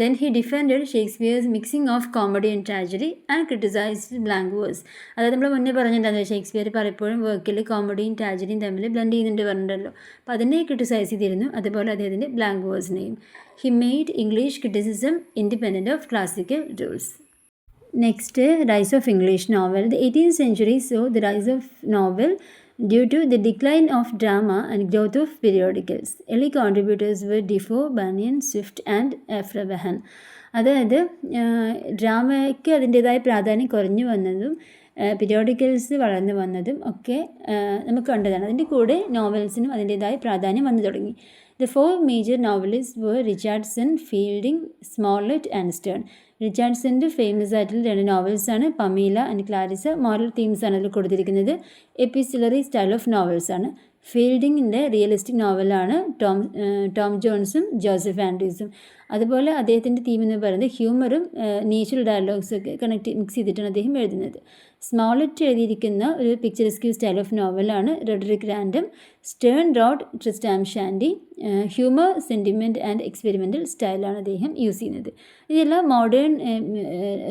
Then he defended Shakespeare's mixing of comedy and tragedy and criticised blank verse. അതായത് നമ്മൾ മുന്നേ പറഞ്ഞിട്ടുണ്ടായിരുന്നു ഷേക്സ്പിയർ പലപ്പോഴും വർക്കിൽ കോമഡിയും ട്രാജഡിയും തമ്മിൽ ബ്ലെൻഡ് ചെയ്യുന്നുണ്ട് പറഞ്ഞിട്ടുണ്ടല്ലോ. അപ്പോൾ അതിനെ ക്രിട്ടിസൈസ് ചെയ്തിരുന്നു, അതുപോലെ അദ്ദേഹത്തിൻ്റെ ബ്ലാങ്ക് വേഴ്സിനെയും. He made English criticism independent of classical rules. Next, rise of English novel. The 18th century saw the rise of novel due to the decline of drama and growth of periodicals. Early contributors were Defoe, Bunyan, Swift and Aphra-Behn. അതായത് ഡ്രാമയ്ക്ക് അതിൻ്റേതായ പ്രാധാന്യം കുറഞ്ഞു വന്നതും പീരിയോഡിക്കൽസ് വളർന്നു വന്നതും ഒക്കെ നമുക്ക് കണ്ടതാണ്. അതിൻ്റെ കൂടെ നോവൽസിനും അതിൻ്റേതായ പ്രാധാന്യം വന്നു തുടങ്ങി. The 4 major novelists were Richardson, Fielding, Smollett and Sterne. റിച്ചാർഡ്സൻ്റെ ഫേമസ് ആയിട്ടുള്ള 2 നോവൽസാണ് Pamela and Clarissa. Moral themes ആണ് അതിൽ കൊടുത്തിരിക്കുന്നത്. എപ്പിസ്റ്റലറി സ്റ്റൈൽ ഓഫ് നോവൽസാണ്. ഫീൽഡിങ്ങിൻ്റെ റിയലിസ്റ്റിക് നോവലാണ് ടോം ജോൺസും ജോസഫ് ആൻഡ്രൂസും. അതുപോലെ അദ്ദേഹത്തിൻ്റെ തീം എന്ന് പറയുന്നത് ഹ്യൂമറും നേച്ചുറൽ ഡയലോഗ്സൊക്കെ മിക്സ് ചെയ്തിട്ടാണ് അദ്ദേഹം എഴുതുന്നത്. സ്മോളറ്റ് എഴുതിയിരിക്കുന്ന ഒരു പിക്ചറസ്ക്യൂ സ്റ്റൈൽ ഓഫ് നോവലാണ് Roderick Random. Sterne wrote Tristram Shandy. Humour, sentiment and experimental സ്റ്റൈലാണ് അദ്ദേഹം യൂസ് ചെയ്യുന്നത്. ഇതെല്ലാം മോഡേൺ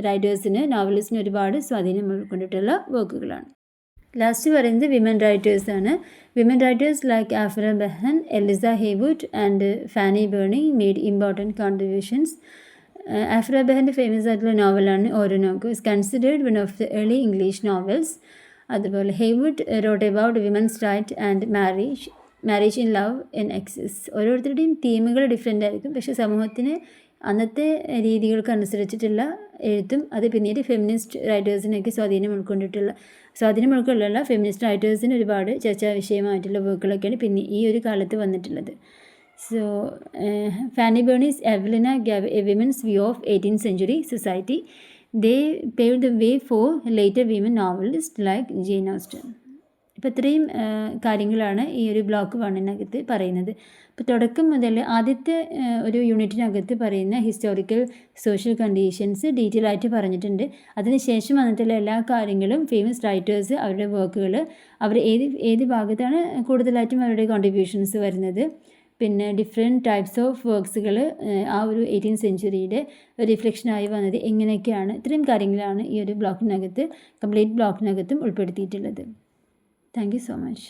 റൈറ്റേഴ്സിന്, നോവലിസ്റ്റിന് ഒരുപാട് സ്വാധീനം ഉൾക്കൊണ്ടിട്ടുള്ള വർക്കുകളാണ്. ലാസ്റ്റ് പറയുന്നത് വിമൻ റൈറ്റേഴ്സാണ്. Women writers like Aphra-Behn, Eliza Haywood and Fanny Burney made important contributions. Aphra-Behnൻ്റെ ഫേമസ് ആയിട്ടുള്ള നോവലാണ് Oroonoko. Is considered one of the early English novels. അതുപോലെ Haywood wrote about women's right and marriage in love in excess. ഓരോരുത്തരുടെയും തീമുകൾ ഡിഫറെൻ്റ് ആയിരിക്കും, പക്ഷേ സമൂഹത്തിന് അന്നത്തെ രീതികൾക്ക് അനുസരിച്ചിട്ടുള്ള എഴുത്തും അത് പിന്നീട് ഫെമിനിസ്റ്റ് റൈറ്റേഴ്സിനൊക്കെ സ്വാധീനം ഉൾക്കൊള്ളുള്ള ഫെമിനിസ്റ്റ് റൈറ്റേഴ്സിന് ഒരുപാട് ചർച്ചാ വിഷയമായിട്ടുള്ള വർക്കുകളൊക്കെയാണ് പിന്നെ ഈ ഒരു കാലത്ത് വന്നിട്ടുള്ളത്. So Fanny Burney's Evelina gave a women's view of 18th century society. They paved the way for later women novelists like Jane Austen. ഇപ്പോൾ ഇത്രയും കാര്യങ്ങളാണ് ഈ ഒരു ബ്ലോക്ക് 1-നകത്ത് പറയുന്നത്. ഇപ്പോൾ തുടക്കം മുതൽ ആദ്യത്തെ ഒരു യൂണിറ്റിനകത്ത് പറയുന്ന ഹിസ്റ്റോറിക്കൽ സോഷ്യൽ കണ്ടീഷൻസ് ഡീറ്റെയിൽ ആയിട്ട് പറഞ്ഞിട്ടുണ്ട്. അതിനുശേഷം വന്നിട്ടുള്ള എല്ലാ കാര്യങ്ങളും ഫേമസ് റൈറ്റേഴ്സ്, അവരുടെ വർക്കുകൾ, അവർ ഏത് ഭാഗത്താണ് കൂടുതലായിട്ടും അവരുടെ കോൺട്രിബ്യൂഷൻസ് വരുന്നത്, പിന്നെ ഡിഫറെൻറ്റ് ടൈപ്സ് ഓഫ് വർക്ക്സുകൾ ആ ഒരു 18th centuryയുടെ റിഫ്ലക്ഷനായി വന്നത് എങ്ങനെയൊക്കെയാണ്, ഇത്രയും കാര്യങ്ങളാണ് ഈ ഒരു കംപ്ലീറ്റ് ബ്ലോക്കിനകത്തും ഉൾപ്പെടുത്തിയിട്ടുള്ളത്. Thank you so much.